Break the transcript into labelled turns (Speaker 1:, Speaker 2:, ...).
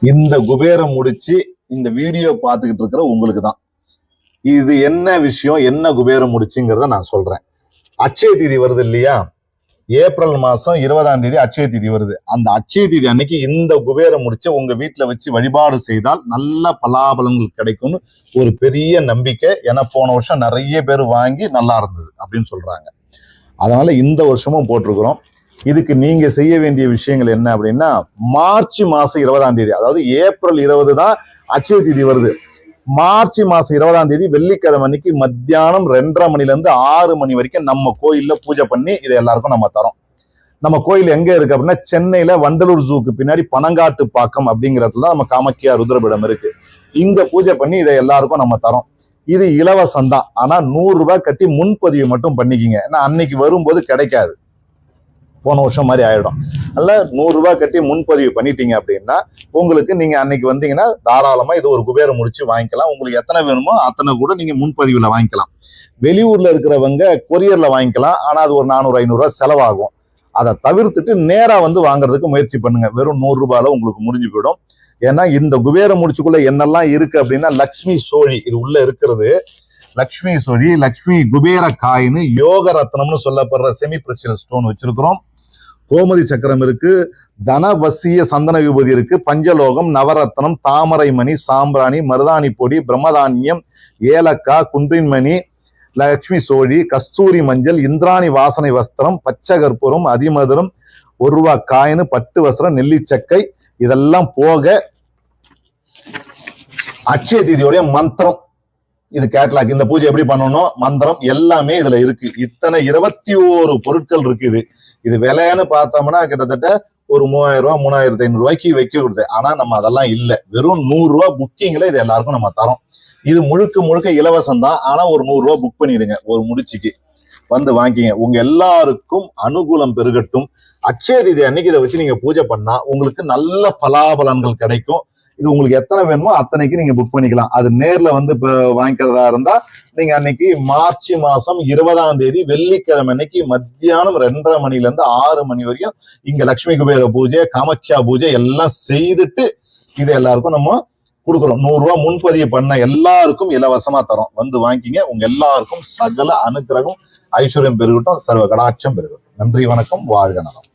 Speaker 1: இந்த குபேரம் முடிச்சு இந்த வீடியோ பார்த்துக்கிட்டு இருக்கிற உங்களுக்கு தான் இது என்ன விஷயம், என்ன குபேரம் முடிச்சுங்கிறத நான் சொல்றேன். அட்சய தீதி வருது இல்லையா? ஏப்ரல் மாசம் 20ஆம் தேதி அட்சய தீதி வருது. அந்த அட்சய தீதி அன்னைக்கு இந்த குபேரம் முடிச்சு உங்க வீட்டுல வச்சு வழிபாடு செய்தால் நல்ல பலாபலன்கள் கிடைக்கும்னு ஒரு பெரிய நம்பிக்கை. ஏன்னா போன வருஷம் நிறைய பேர் வாங்கி நல்லா இருந்தது அப்படின்னு சொல்றாங்க. அதனால இந்த வருஷமும் போட்டிருக்கிறோம். இதுக்கு நீங்க செய்ய வேண்டிய விஷயங்கள் என்ன அப்படின்னா, மார்ச் மாசம் 20ஆம் தேதி, அதாவது ஏப்ரல் 20 தான் அட்சய தீதி வருது. மார்ச் மாசம் 20ஆம் தேதி வெள்ளிக்கிழமை அன்னைக்கு மத்தியானம் 2:30 மணில இருந்து 6 மணி வரைக்கும் நம்ம கோயில்ல பூஜை பண்ணி இதை எல்லாருக்கும் நம்ம தரோம். நம்ம கோயில் எங்க இருக்கு அப்படின்னா, சென்னையில வண்டலூர் ஜூக்கு பின்னாடி பனங்காட்டு பாக்கம் அப்படிங்கிறதுல நம்ம காமாக்கியா ருத்ரபீடம் இருக்கு. இங்க பூஜை பண்ணி இதை எல்லாருக்கும் நம்ம தரோம். இது இலவசம் தான். ஆனா 100 ரூபாய் கட்டி முன்பதிவு மட்டும் பண்ணிக்கிங்க. ஏன்னா அன்னைக்கு வரும்போது கிடைக்காது, போன வருஷம் மாதிரி ஆயிடும். அல்ல 100 ரூபாய் கட்டி முன்பதிவு பண்ணிட்டீங்க அப்படின்னா உங்களுக்கு நீங்க அன்னைக்கு வந்தீங்கன்னா தாராளமா இது ஒரு குபேரம் முடிச்சு வாங்கிக்கலாம். உங்களுக்கு எத்தனை வேணுமோ அத்தனை கூட நீங்க முன்பதிவுல வாங்கிக்கலாம். வெளியூர்ல இருக்கிறவங்க கொரியர்ல வாங்கிக்கலாம். ஆனா அது ஒரு 400-500 ரூபாய் செலவாகும். அதை தவிர்த்துட்டு நேரா வந்து வாங்குறதுக்கு முயற்சி பண்ணுங்க. வெறும் 100 ரூபாயில உங்களுக்கு முடிஞ்சு போயிடும். ஏன்னா இந்த குபேரம் முடிச்சுக்குள்ள என்னெல்லாம் இருக்கு அப்படின்னா, லக்ஷ்மி சோழி இது உள்ள இருக்கிறது. லக்ஷ்மி சோழி, லக்ஷ்மி குபேர காயின், யோக ரத்னம்னு சொல்லப்படுற செமி பிரஷியல் ஸ்டோன் வச்சிருக்கிறோம். கோமதி சக்கரம் இருக்கு, தனவசிய சந்தன விபூதி இருக்கு, பஞ்சலோகம், நவரத்னம், தாமரை மணி, சாம்பிராணி, மருதாணி பொடி, பிரம்மதானியம், ஏலக்காய், குன்றின் மணி, லக்ஷ்மி சோழி, கஸ்தூரி மஞ்சள், இந்திராணி வாசனை வஸ்திரம், பச்சை கற்பூரம், அதிமதுரம், 1 ரூபாய் காயின், பட்டு வஸ்திரம், நெல்லிச்சக்கை, இதெல்லாம் போக அட்சய தீதியோடைய மந்திரம், இது கேட்லாக், இந்த பூஜை எப்படி பண்ணணும், மந்திரம் எல்லாமே இதுல இருக்கு. இத்தனை 21 பொருட்கள் இருக்குது. இது விலைன்னு பார்த்தோம்னா கிட்டத்தட்ட ஒரு 3000 ரூபாய் 3500 ரூபாய்க்கு வைக்க கொடுத்து. ஆனா நம்ம அதெல்லாம் இல்லை. வெறும் 100 ரூபாய் புக்கிங்ல இது எல்லாருக்கும் நம்ம தரோம். இது முழுக்க முழுக்க இலவசம் தான். ஆனா ஒரு 100 ரூபாய் புக் பண்ணிடுங்க ஒரு முடிச்சுக்கு, வந்து வாங்கிங்க. உங்க எல்லாருக்கும் அனுகூலம் பெருகட்டும். அட்சய தீதி அன்னைக்கு இதை வச்சு நீங்க பூஜை பண்ணா உங்களுக்கு நல்ல பலாபலன்கள் கிடைக்கும். இது உங்களுக்கு எத்தனை வேணுமோ அத்தனைக்கு நீங்க புக் பண்ணிக்கலாம். அது நேர்ல வந்து இப்ப வாங்கிக்கிறதா இருந்தா நீங்க அன்னைக்கு மார்ச் மாசம் 20ஆம் தேதி வெள்ளிக்கிழமை அன்னைக்கு மத்தியானம் 2:30 மணில இருந்து 6 மணி வரைக்கும் இங்க லட்சுமி குபேர பூஜை, காமாக்கியா பூஜை எல்லாம் செய்துட்டு இது எல்லாருக்கும் நம்ம கொடுக்குறோம். 100 ரூபாய் முன்பதிவு பண்ண எல்லாருக்கும் இலவசமா தரோம். வந்து வாங்கிங்க. உங்க எல்லாருக்கும் சகல அனுக்கிரகம் ஐஸ்வர்யம் பெருகட்டும், சர்வ கடாட்சம் பெருகட்டும். நன்றி, வணக்கம், வாழ்க நலம்.